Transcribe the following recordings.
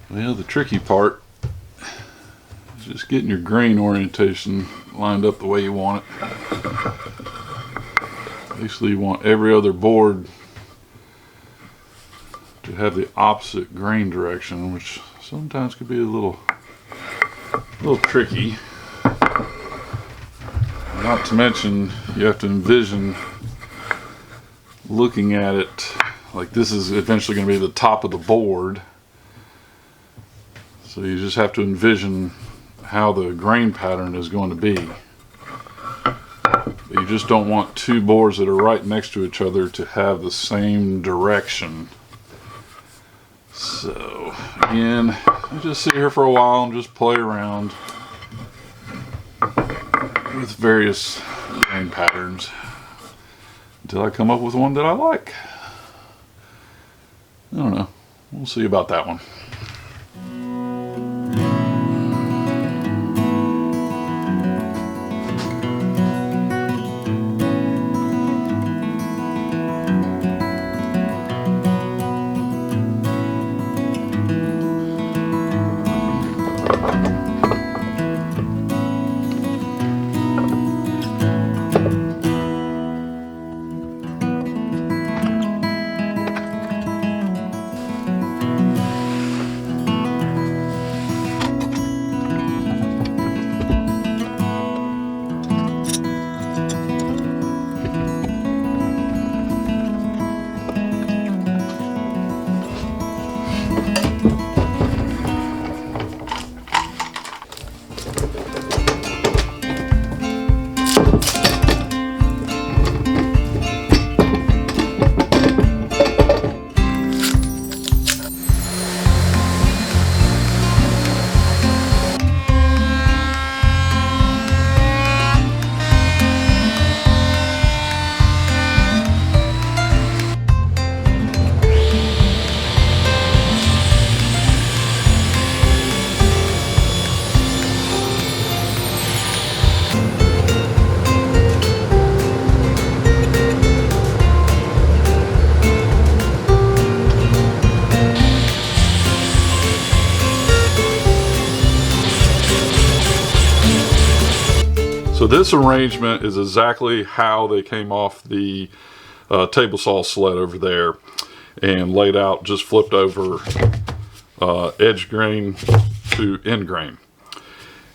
Well, the tricky part is just getting your grain orientation lined up the way you want it. Basically, you want every other board to have the opposite grain direction, which sometimes could be a little tricky. Not to mention, you have to envision looking at it like this is eventually going to be the top of the board. So you just have to envision how the grain pattern is going to be. You just don't want two boards that are right next to each other to have the same direction. So again, I just sit here for a while and just play around with various grain patterns until I come up with one that I like. I don't know. We'll see about that one. So this arrangement is exactly how they came off the table saw sled over there, and laid out, just flipped over edge grain to end grain.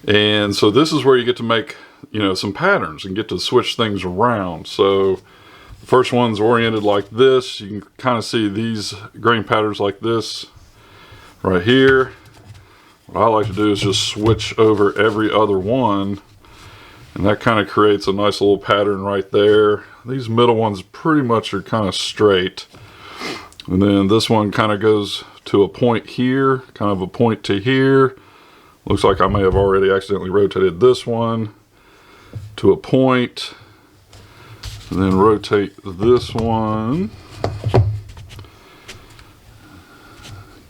And so this is where you get to make, you know, some patterns and get to switch things around. So the first one's oriented like this. You can kind of see these grain patterns like this right here. What I like to do is just switch over every other one, and that kind of creates a nice little pattern right there. These middle ones pretty much are kind of straight. And then this one kind of goes to a point here, kind of a point to here. Looks like I may have already accidentally rotated this one to a point. And then rotate this one.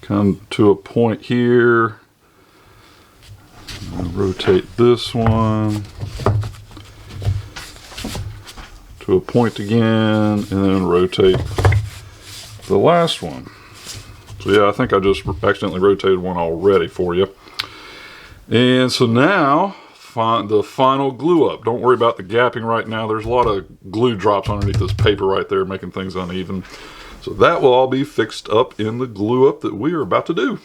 Come to a point here. And rotate this one to a point again, and then rotate the last one. So yeah, I think I just accidentally rotated one already for you. And so now, the final glue up. Don't worry about the gapping right now. There's a lot of glue drops underneath this paper right there, making things uneven. So that will all be fixed up in the glue up that we are about to do.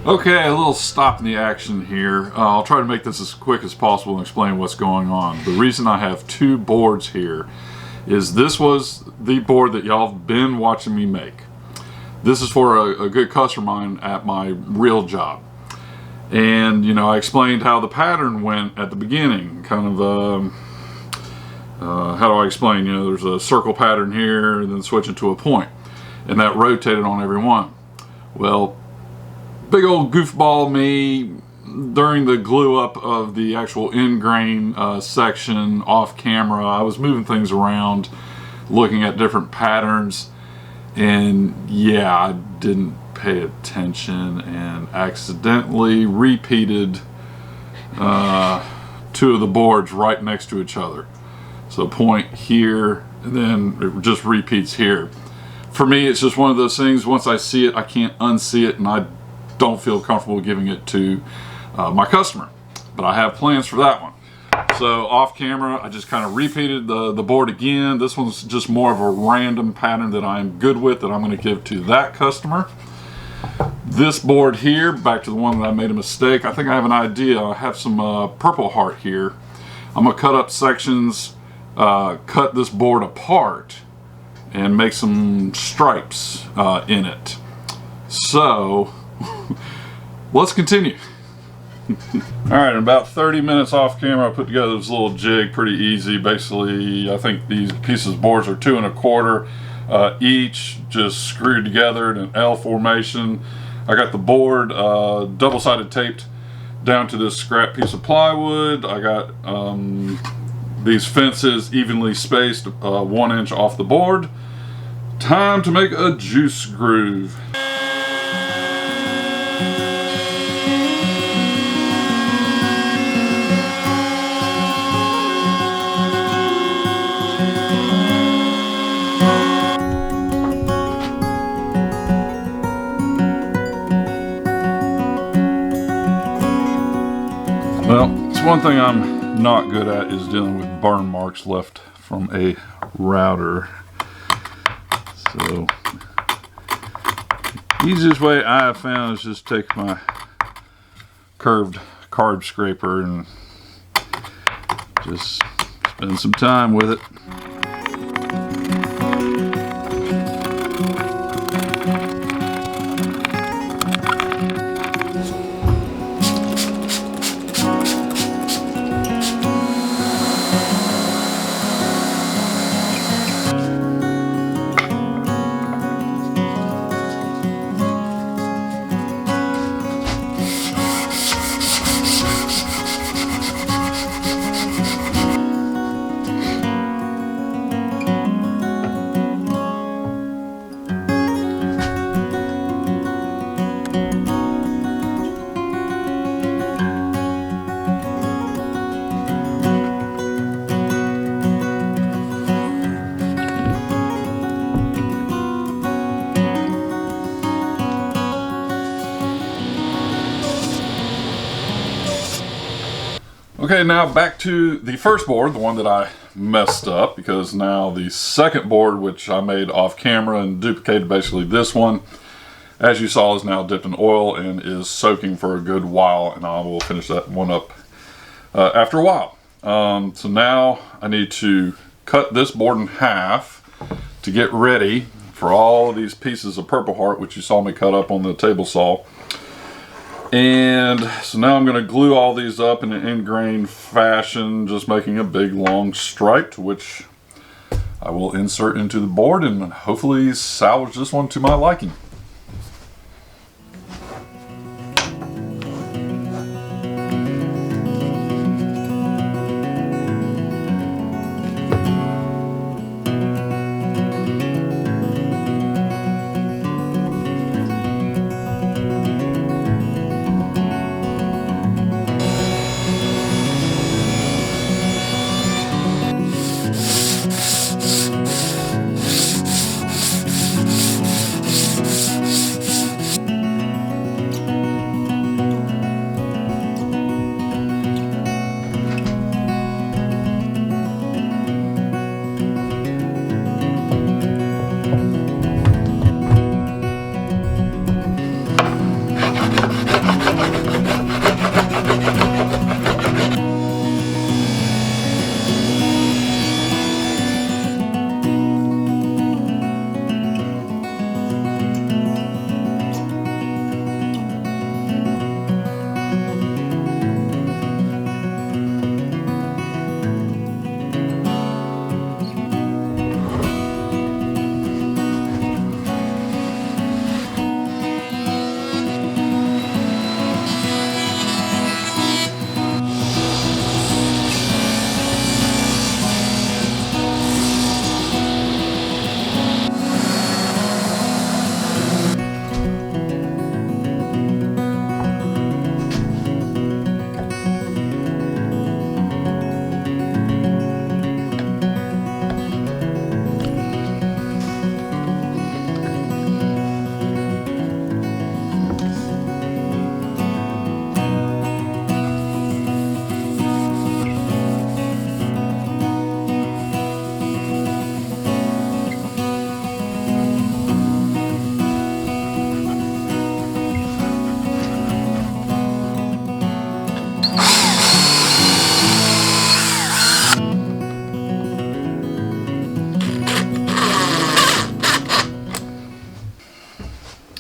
Okay, a little stop in the action here. I'll try to make this as quick as possible and explain what's going on. The reason I have two boards here is this was the board that y'all have been watching me make. This is for a good customer of mine at my real job. And, you know, I explained how the pattern went at the beginning. Kind of, how do I explain? You know, there's a circle pattern here, and then switching to a point. And that rotated on every one. Well, big old goofball me, during the glue up of the actual end grain section off camera, I was moving things around, looking at different patterns, and yeah, I didn't pay attention and accidentally repeated two of the boards right next to each other. So point here, and then it just repeats here. For me, it's just one of those things, once I see it, I can't unsee it, and I don't feel comfortable giving it to my customer, but I have plans for that one. So off camera, I just kind of repeated the board again. This one's just more of a random pattern that I'm good with, that I'm going to give to that customer. This board here, back to the one that I made a mistake. I think I have an idea. I have some purple heart here. I'm going to cut up sections, cut this board apart, and make some stripes in it. So let's continue. Alright, in about 30 minutes off camera, I put together this little jig pretty easy. Basically, I think these pieces of boards are 2 1/4 each, just screwed together in an L formation. I got the board double-sided taped down to this scrap piece of plywood. I got these fences evenly spaced 1 inch off the board. Time to make a juice groove. Well, it's one thing I'm not good at is dealing with burn marks left from a router. So, the easiest way I have found is just take my curved card scraper and just spend some time with it. Okay, now back to the first board, the one that I messed up, because now the second board, which I made off camera and duplicated basically this one, as you saw, is now dipped in oil and is soaking for a good while, and I will finish that one up after a while. So now I need to cut this board in half to get ready for all of these pieces of Purple Heart, which you saw me cut up on the table saw. And so now I'm going to glue all these up in an ingrain fashion, just making a big long stripe, which I will insert into the board and hopefully salvage this one to my liking.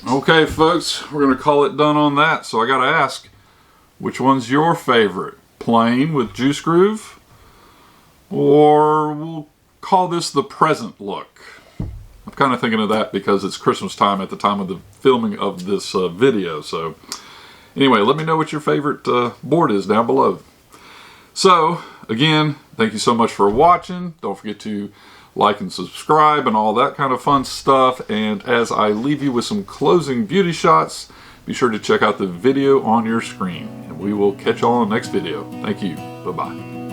Okay, folks, we're going to call it done on that. So I got to ask, which one's your favorite? Plain with juice groove? Or we'll call this the present look? I'm kind of thinking of that because it's Christmas time at the time of the filming of this video. So anyway, let me know what your favorite board is down below. So again, thank you so much for watching. Don't forget to like and subscribe and all that kind of fun stuff. And as I leave you with some closing beauty shots, be sure to check out the video on your screen. And we will catch you all in the next video. Thank you. Bye-bye.